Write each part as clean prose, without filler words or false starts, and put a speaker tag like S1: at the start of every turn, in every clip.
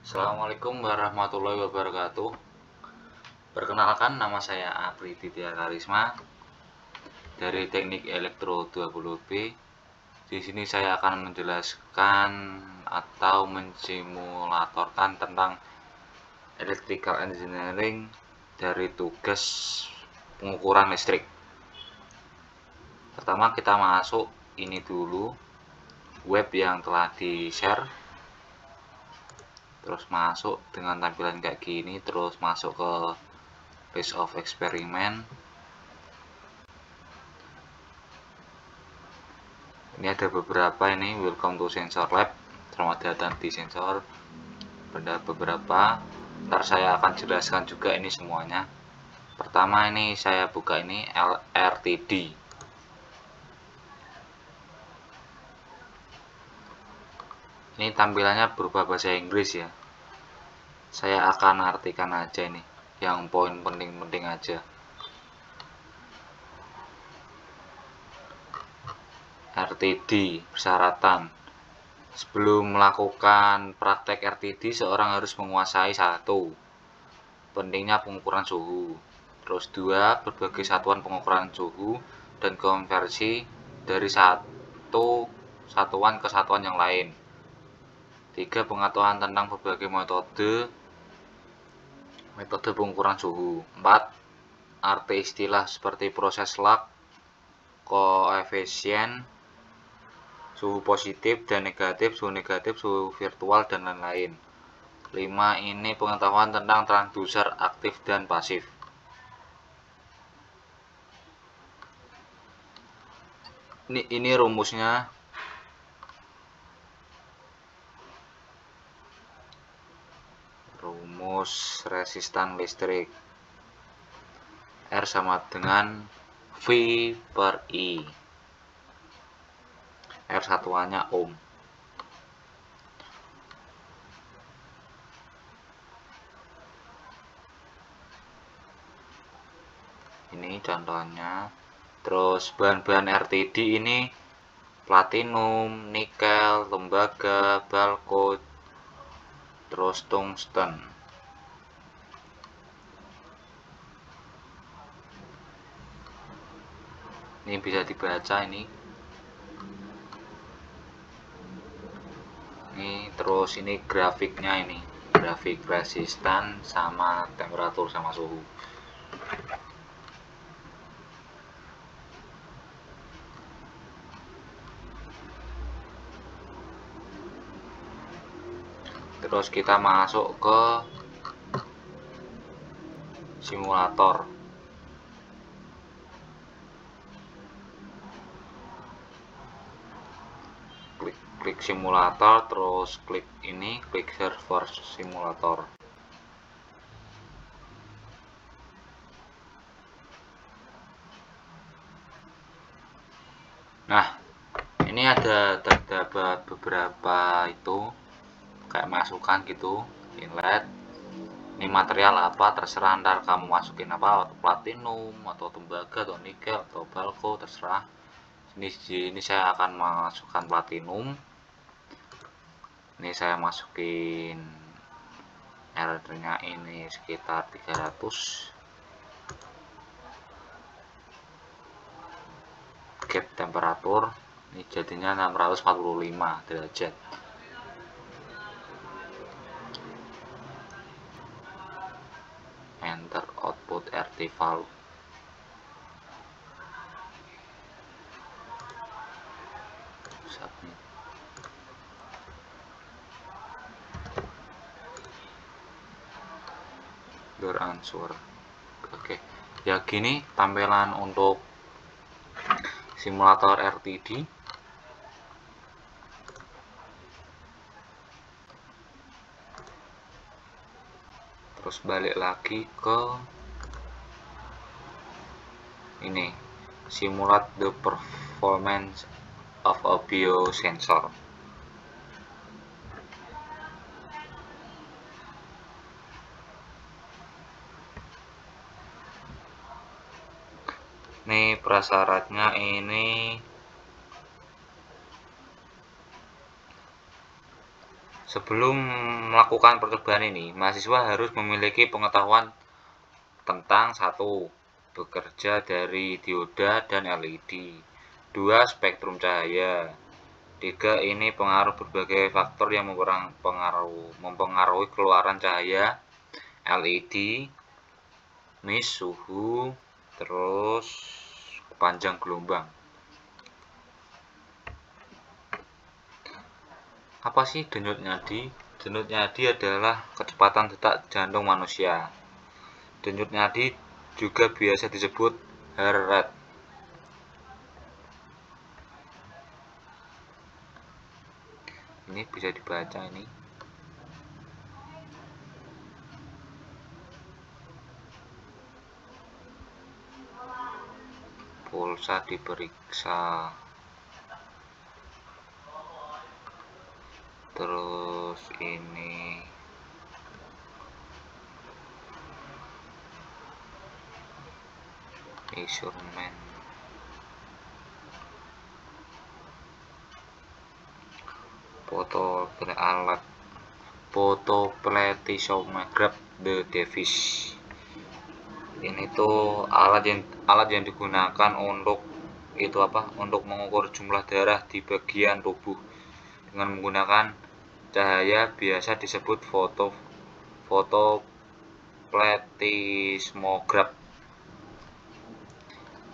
S1: Assalamualaikum warahmatullahi wabarakatuh. Perkenalkan, nama saya Apri Ditya Karisma dari Teknik Elektro 20B. Di sini saya akan menjelaskan atau mensimulatorkan tentang electrical engineering dari tugas pengukuran listrik. Pertama kita masuk ini dulu, web yang telah di-share. Terus masuk dengan tampilan kayak gini, terus masuk ke list of experiment. Ini ada beberapa, ini welcome to sensor lab, selamat datang di sensor. Ada beberapa, ntar saya akan jelaskan juga ini semuanya. Pertama ini saya buka ini LRTD. Ini tampilannya berupa bahasa Inggris ya. Saya akan artikan aja ini, yang poin penting-penting aja. RTD, persyaratan. Sebelum melakukan praktek RTD, seorang harus menguasai 1. Pentingnya pengukuran suhu. Terus 2. Berbagai satuan pengukuran suhu dan konversi dari satu satuan ke satuan yang lain. 3. Pengetahuan tentang berbagai metode pengukuran suhu. 4. Arti istilah seperti proses lag, koefisien, suhu positif dan negatif, suhu virtual, dan lain-lain. 5. Ini pengetahuan tentang transducer aktif dan pasif. Ini rumusnya. Rumus resistan listrik. R sama dengan V per I. R satuannya ohm. Ini contohnya. Terus bahan-bahan RTD ini platinum, nikel, tembaga, balko, terus tungsten. Ini bisa dibaca ini. Terus ini grafiknya, ini grafik resistan sama temperatur sama suhu. Terus kita masuk ke simulator. Klik simulator, terus klik ini, klik server simulator. Nah, ini ada terdapat beberapa itu kayak masukan gitu, inlet. Ini material apa, terserah, ntar kamu masukin apa, platinum atau tembaga atau nikel atau balko, terserah. Ini saya akan masukkan platinum. Ini saya masukin R-nya ini sekitar 300. Gap temperatur ini jadinya 645 derajat. Enter output RT value. Submit. Your answer. Oke, ya gini tampilan untuk simulator RTD. Terus balik lagi ke ini, simulate the performance of a biosensor. Nih prasyaratnya ini Sebelum melakukan percobaan ini, mahasiswa harus memiliki pengetahuan tentang 1. Bekerja dari dioda dan LED. 2. Spektrum cahaya. 3. Ini pengaruh berbagai faktor yang mempengaruhi keluaran cahaya LED, mis, suhu, terus panjang gelombang. Apa sih denyut nadi? Denyut nadi adalah kecepatan detak jantung manusia. Denyut nadi juga biasa disebut heart rate. Ini bisa dibaca ini. Pulsa diperiksa. Terus ini measurement. Foto alat photoplethysmograph The Davis. Ini tuh alat yang digunakan untuk untuk mengukur jumlah darah di bagian tubuh dengan menggunakan cahaya, biasa disebut photoplethysmograph.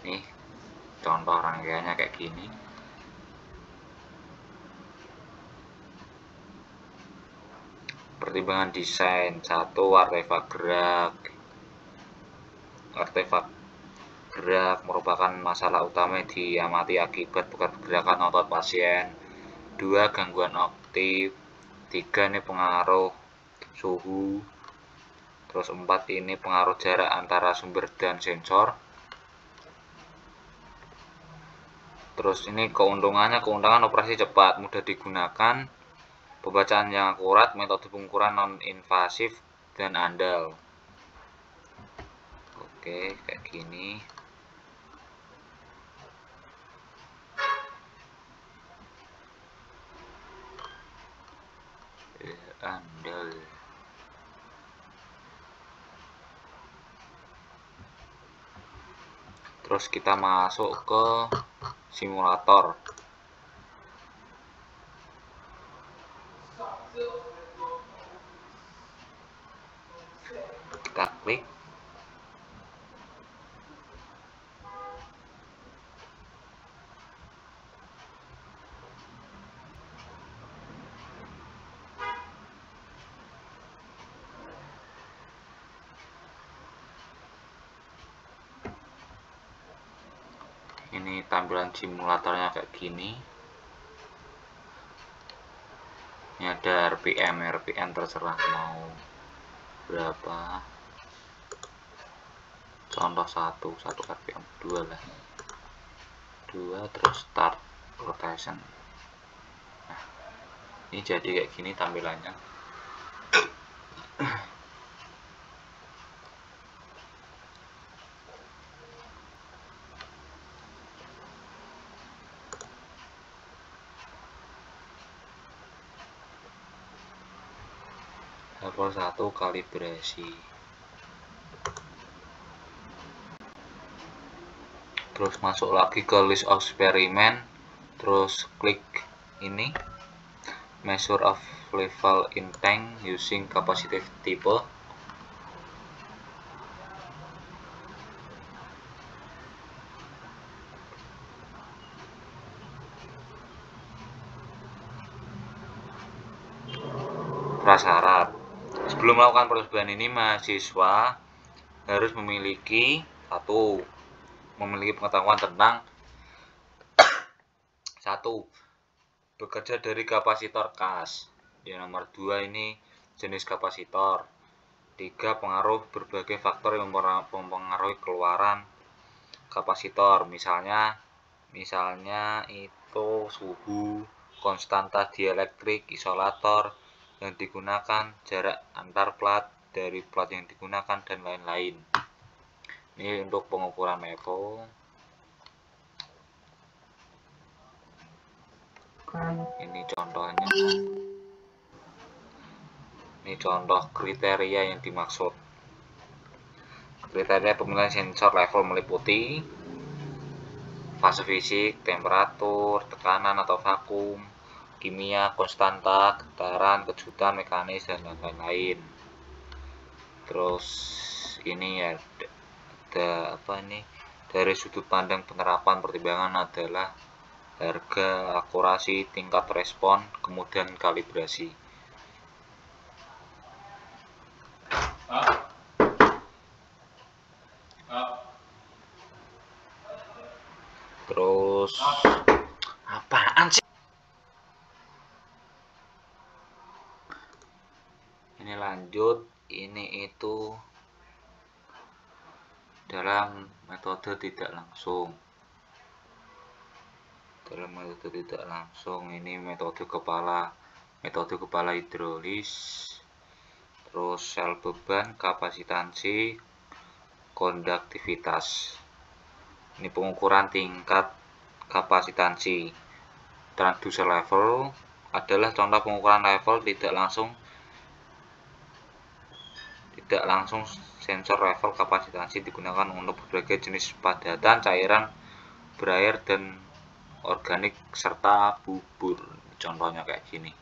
S1: Nih contoh rangkaiannya kayak gini. Pertimbangan desain. 1. Artefak gerak merupakan masalah utama yang diamati akibat pergerakan otot pasien. 2. Gangguan aktif. 3. Ini pengaruh suhu. Terus 4. Ini pengaruh jarak antara sumber dan sensor. Terus ini keuntungan operasi cepat, mudah digunakan, pembacaan yang akurat, metode pengukuran non-invasif dan andal. Oke, kayak gini. Andal. Terus kita masuk ke simulator. Kita klik. Ini tampilan simulatornya kayak gini. Ini ada RPM terserah mau berapa. Contoh 1 RPM, 2 lah. 2 terus start rotation. Nah, ini jadi kayak gini tampilannya. Level 1 kalibrasi. Terus masuk lagi ke list of experiment, terus klik ini measure of level in tank using capacitive type. Prasyarat. Sebelum melakukan percobaan ini, mahasiswa harus memiliki 1. Memiliki pengetahuan tentang 1. Bekerja dari kapasitor kas. Yang nomor 2 ini jenis kapasitor. 3. Pengaruh berbagai faktor yang mempengaruhi keluaran kapasitor. Misalnya itu suhu, konstanta dielektrik, isolator yang digunakan, jarak antar plat dari plat yang digunakan, dan lain-lain. Ini untuk pengukuran MEVO. Ini contohnya. Ini contoh kriteria yang dimaksud. Kriteria pemilihan sensor level meliputi fase fisik, temperatur, tekanan atau vakum, kimia, konstanta, getaran, kejutan, mekanis, dan lain-lain. Terus ini ya ada apa ini, dari sudut pandang penerapan pertimbangan adalah harga, akurasi, tingkat respon, kemudian kalibrasi. Terus apaan sih? Ini lanjut, ini itu dalam metode tidak langsung. Dalam metode tidak langsung ini metode kepala hidrolis, terus sel beban, kapasitansi, konduktivitas. Ini pengukuran tingkat kapasitansi. Transducer level adalah contoh pengukuran level tidak langsung sensor level kapasitansi digunakan untuk berbagai jenis padatan cairan berair dan organik serta bubur. Contohnya kayak gini.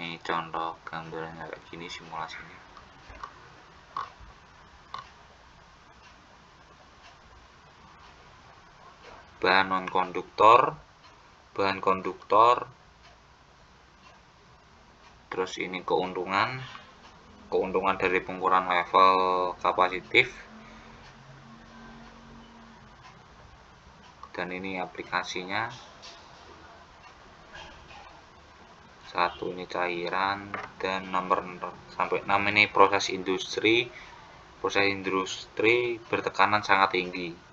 S1: Nih contoh gambarnya kayak gini simulasinya. Bahan non konduktor, bahan konduktor. Terus ini keuntungan dari pengukuran level kapasitif, dan ini aplikasinya. Satu ini cairan, dan nomor sampai 6 ini proses industri bertekanan sangat tinggi.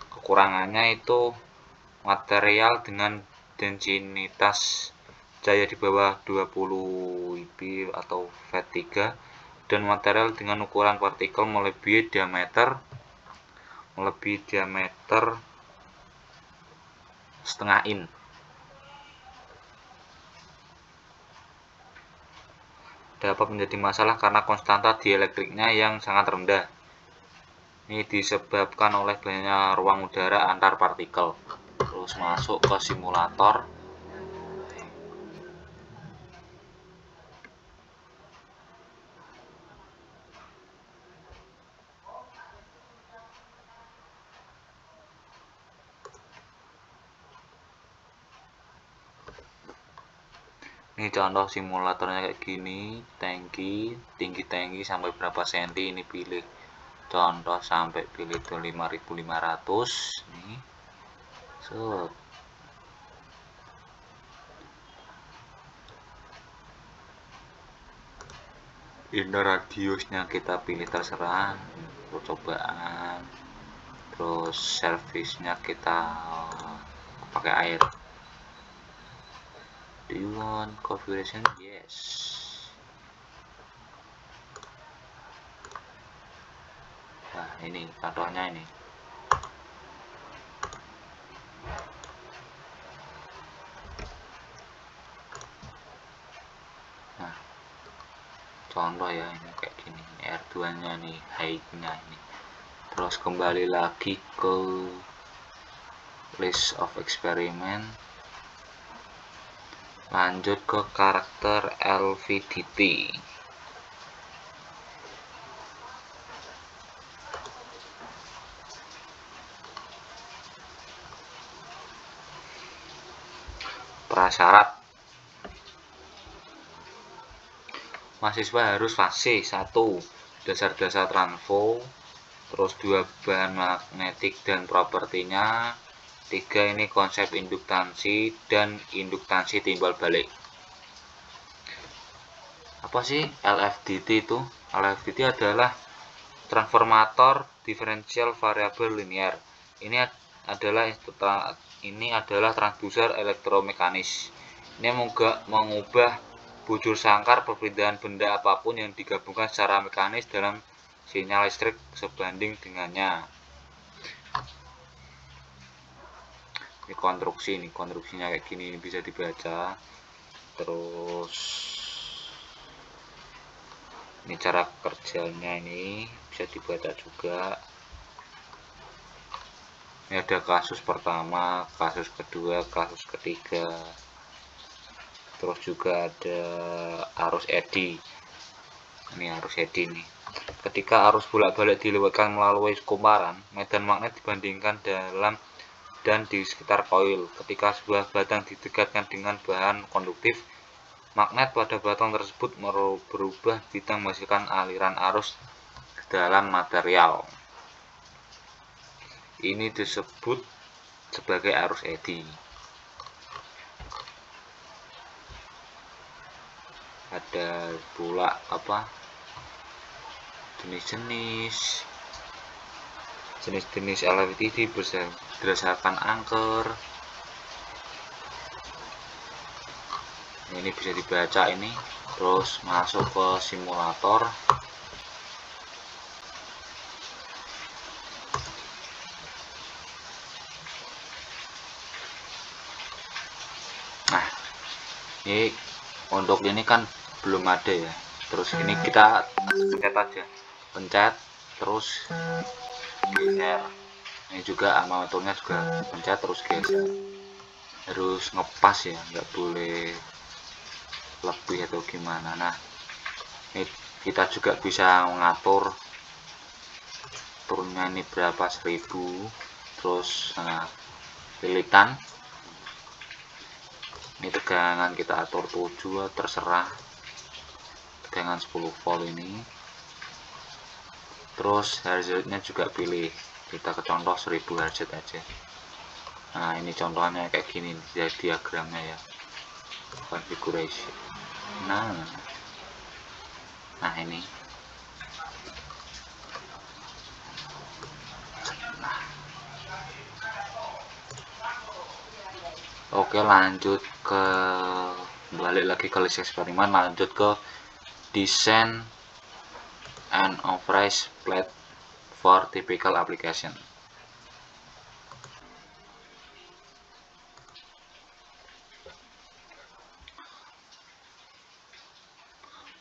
S1: Kekurangannya itu material dengan densitas cahaya di bawah 20 IB atau VAT3, dan material dengan ukuran partikel melebihi diameter setengah in. Dapat menjadi masalah karena konstanta dielektriknya yang sangat rendah. Ini disebabkan oleh banyaknya ruang udara antar partikel. Terus masuk ke simulator. Ini contoh simulatornya kayak gini. Tinggi tangki sampai berapa senti, ini pilih contoh sampai pilih itu 5500 nih. Ini radiusnya kita pilih terserah, percobaan. Terus service-nya kita pakai air. Do you want configuration? Yes. Nah ini contohnya ini. Nah contoh ya, ini kayak gini. R2 nya nih, height-nya ini. Terus kembali lagi ke list of experiment, lanjut ke karakter LVDT. Prasyarat mahasiswa harus fase 1 dasar-dasar transfo, terus 2 bahan magnetik dan propertinya, 3 ini konsep induktansi dan induktansi timbal balik. Apa sih LFDT itu? LFDT adalah transformator diferensial variabel linear. Ini adalah transducer elektromekanis. Ini mengubah bujur sangkar perpindahan benda apapun yang digabungkan secara mekanis dalam sinyal listrik sebanding dengannya. Ini konstruksinya kayak gini, bisa dibaca. Terus Ini cara kerjanya, ini bisa dibaca juga. Ini ada kasus pertama, kasus kedua, kasus ketiga, terus juga ada arus eddy. Ini arus eddy nih. Ketika arus bolak-balik dilewatkan melalui kumparan, medan magnet dibandingkan dalam dan di sekitar koil. Ketika sebuah batang didekatkan dengan bahan konduktif, magnet pada batang tersebut berubah bidang menghasilkan aliran arus ke dalam material. Ini disebut sebagai arus eddy. Ada pula jenis-jenis LVDT berdasarkan angker. Ini bisa dibaca ini, terus masuk ke simulator. Nah, ini untuk ini kan belum ada ya, terus ini kita pencet aja, pencet terus geser. Ini juga armaturnya juga pencet terus geser, harus ngepas ya, nggak boleh lebih atau gimana. Nah, ini kita juga bisa mengatur turunnya ini berapa, 1000, terus lilitan. Ini tegangan kita atur 7, terserah, tegangan 10 volt ini. Terus Hz-nya juga pilih, kita ke contoh 1000 Hz aja. Nah, ini contohnya kayak gini ya, diagramnya ya, configuration. Nah ini. Oke, lanjut ke balik lagi ke list eksperimen, lanjut ke design and authorize plate for typical application.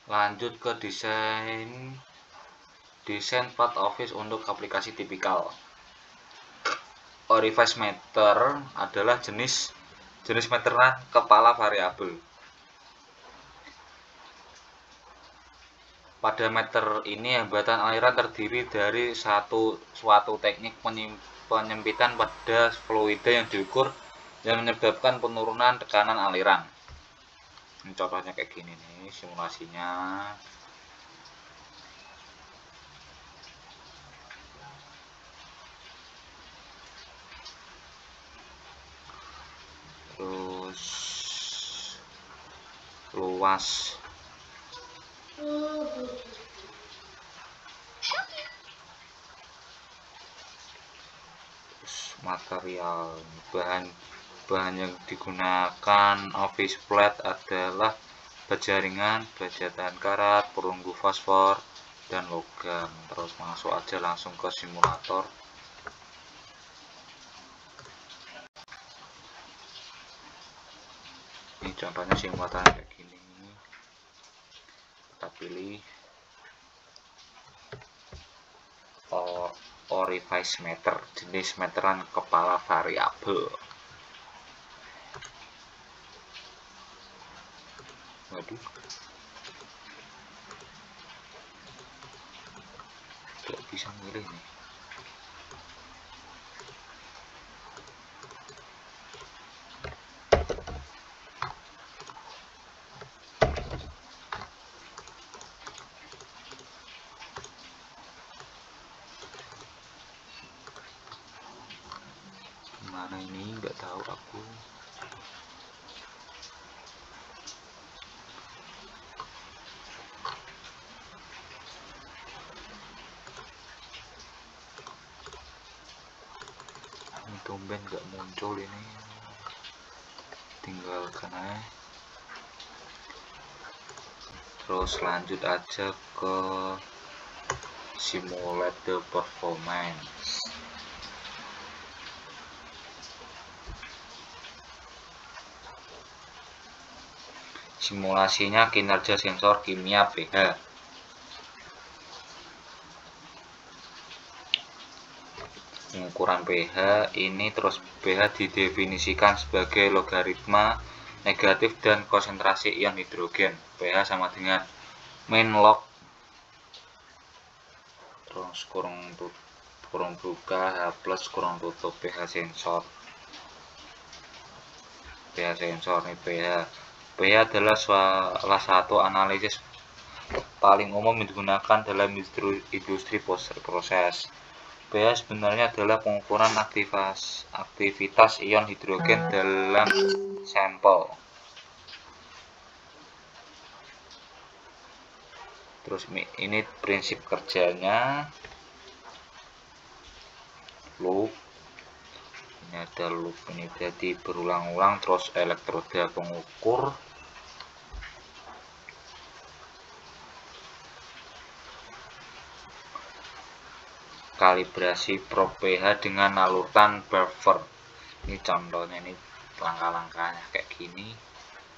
S1: Lanjut ke desain part office untuk aplikasi tipikal. Orifice meter adalah jenis meteran kepala variabel. Pada meter ini hambatan aliran terdiri dari suatu teknik penyempitan pada fluida yang diukur yang menyebabkan penurunan tekanan aliran. Ini contohnya kayak gini nih simulasinya. Terus luas material, bahan yang digunakan office plate adalah baja ringan, baja tahan karat, perunggu fosfor, dan logam. Terus masuk aja langsung ke simulator. Ini contohnya simulator kayak gini. Kita pilih orifice meter, jenis meteran kepala variabel. Waduh, tidak bisa milih nih. Mana ini, nggak tahu aku. Ini tumben nggak muncul ini, tinggalkan aja. Terus lanjut aja ke simulate the performance. Simulasinya kinerja sensor kimia pH. pengukuran pH ini, terus pH didefinisikan sebagai logaritma negatif dan konsentrasi ion hidrogen. pH sama dengan min log terus kurung buka H plus kurung tutup pH sensor. pH sensor ini pH adalah salah satu analisis paling umum digunakan dalam industri proses. pH sebenarnya adalah pengukuran aktivitas ion hidrogen dalam sampel. Terus ini prinsip kerjanya, loop. Ini ada loop, ini jadi berulang-ulang, terus elektroda pengukur, kalibrasi probe pH dengan larutan buffer. Ini contohnya, ini langkah-langkahnya kayak gini.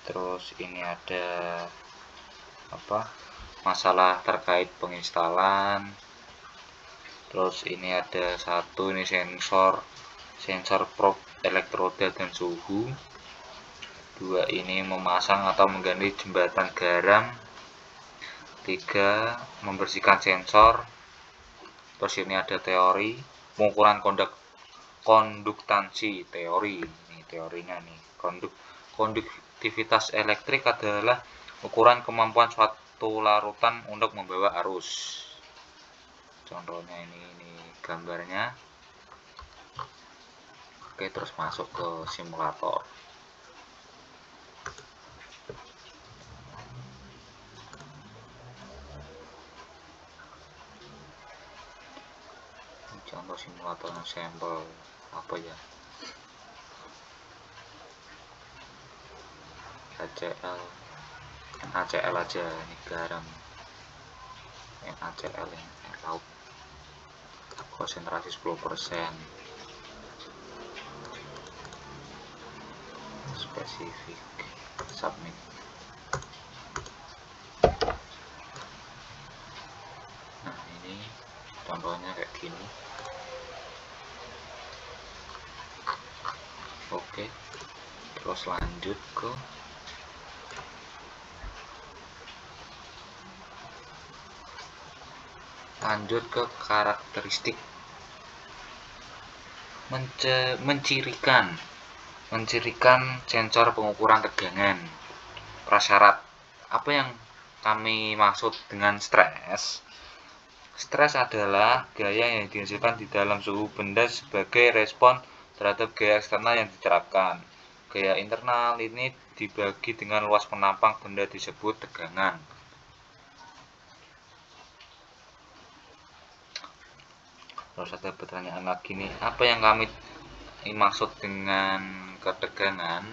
S1: Terus ini ada masalah terkait penginstalan. Terus ini ada ini sensor probe elektroda dan suhu. 2 ini memasang atau mengganti jembatan garam. 3 membersihkan sensor. Terus ini ada teori pengukuran konduktansi. Ini teorinya nih. Konduktivitas elektrik adalah ukuran kemampuan suatu larutan untuk membawa arus. Contohnya ini gambarnya. Oke, terus masuk ke simulator. Contoh simulator sampel apa ya? NaCl aja, ini garam. NaCl yang laut. Konsentrasi 10%. Spesifik. Submit. Nah, ini contohnya kayak gini. Oke, terus lanjut ke karakteristik. Mencirikan sensor pengukuran tegangan. Prasyarat. Apa yang kami maksud dengan stres? Stres adalah gaya yang dihasilkan di dalam suhu benda sebagai respon terhadap gaya eksternal yang diterapkan. Gaya internal ini dibagi dengan luas penampang benda disebut tegangan. Terus ada pertanyaan lagi nih, apa yang kami maksud dengan ketegangan?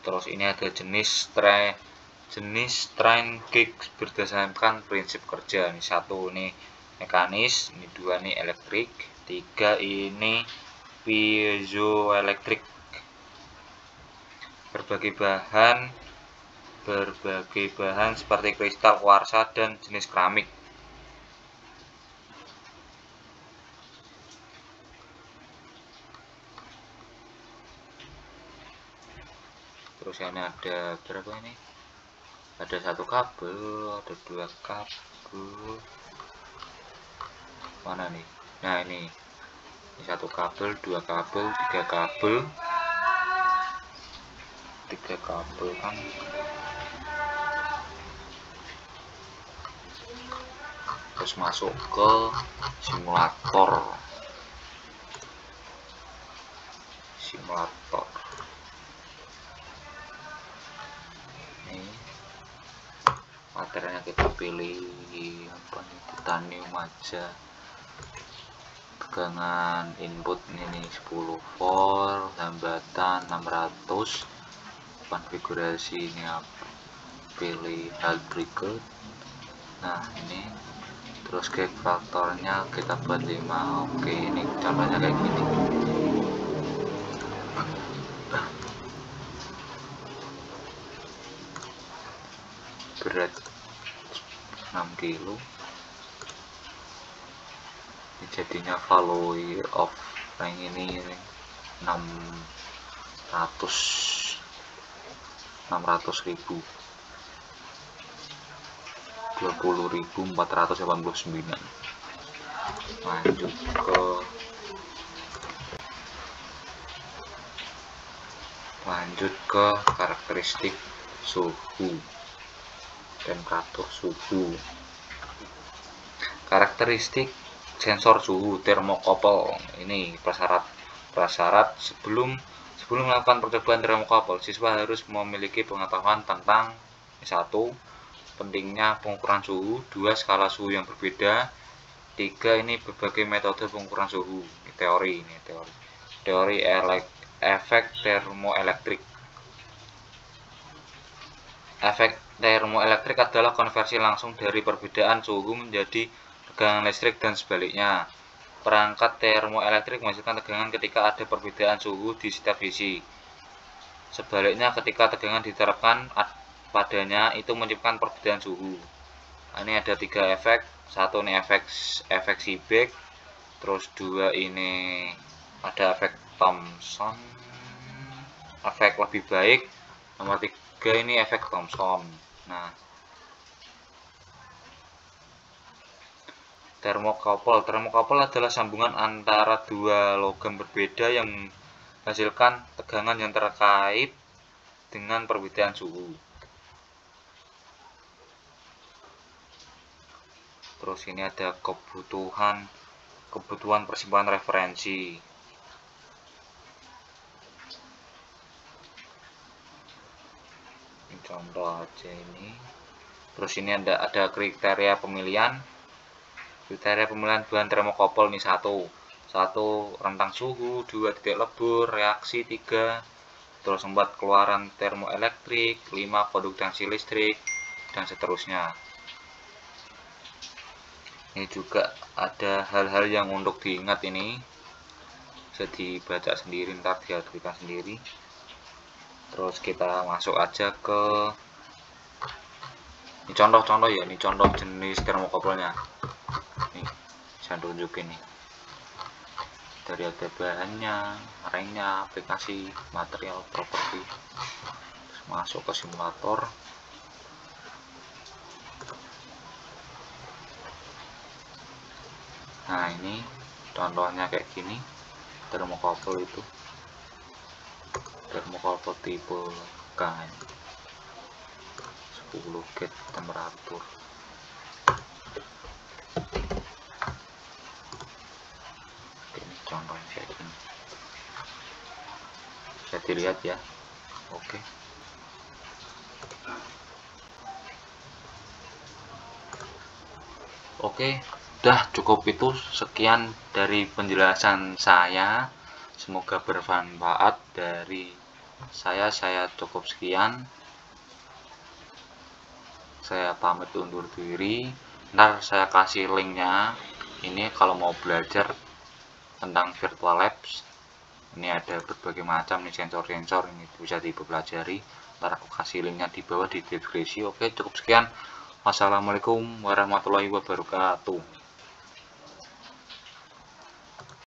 S1: Terus ini ada jenis strain kick berdasarkan prinsip kerja. Ini 1 ini mekanis, ini 2 ini elektrik, 3 ini piezoelektrik. Berbagai bahan seperti kristal, kuarsa, dan jenis keramik. Terus ini ada berapa ini? Ada 1 kabel, ada 2 kabel. Mana nih? Nah, ini 1 kabel, 2 kabel, 3 kabel. 3 kabel kan. Terus masuk ke simulator. Ini materialnya kita pilih apa nih, titanium aja. Tegangan input ini 10 volt, hambatan 600. Konfigurasi ini apa? Pilih hal berikut. Nah, ini terus gap faktornya kita buat 5. Oke, ini contohnya kayak gini. berat 6 kilo. Ini jadinya value of rank ini 600.000, 20.489. lanjut ke karakteristik suhu, temperatur suhu. Karakteristik sensor suhu termokouple. Ini prasyarat sebelum melakukan percobaan termokouple, siswa harus memiliki pengetahuan tentang 1. Pentingnya pengukuran suhu, 2. Skala suhu yang berbeda, 3. Ini berbagai metode pengukuran suhu. Ini teori efek termoelektrik. Efek termoelektrik adalah konversi langsung dari perbedaan suhu menjadi tegangan listrik dan sebaliknya. Perangkat termoelektrik menghasilkan tegangan ketika ada perbedaan suhu di setiap sisi. Sebaliknya, ketika tegangan diterapkan padanya, itu menyebabkan perbedaan suhu. Ini ada 3 efek. 1 ini efek Seebeck, terus 2 ini ada efek Thomson, efek lebih baik, nomor 3 ini efek Thomson. Nah, termokouple adalah sambungan antara dua logam berbeda yang menghasilkan tegangan yang terkait dengan perbedaan suhu. Terus ini ada kebutuhan persimpangan referensi. Ini contoh aja ini. Terus ini ada kriteria pemilihan. Kriteria pemilihan bahan termokouple ini 1 rentang suhu, 2 titik lebur, reaksi 3, terus 4 keluaran termoelektrik, 5 konduktasi listrik, dan seterusnya. Ini juga ada hal-hal yang untuk diingat, ini bisa dibaca sendiri, ntar diartikan sendiri. Terus kita masuk aja ke ini contoh ya, ini contoh jenis termokouple-nya. Nih, saya tunjukin nih. Dari ada bahannya, ranknya, aplikasi, material, properti. Terus masuk ke simulator. Nah, ini contohnya kayak gini. Termokouple itu. Termokouple tipe K. 10 gauge temperatur. Ini contohnya kayak gini. Bisa dilihat ya. Oke, udah cukup itu. Sekian dari penjelasan saya. Semoga bermanfaat dari saya cukup sekian. Saya pamit undur diri. Ntar saya kasih linknya. Ini kalau mau belajar tentang Virtual Labs, ini ada berbagai macam nih sensor-sensor, ini bisa dipelajari. Ntar aku kasih linknya di bawah di deskripsi. Oke, cukup sekian. Wassalamualaikum warahmatullahi wabarakatuh.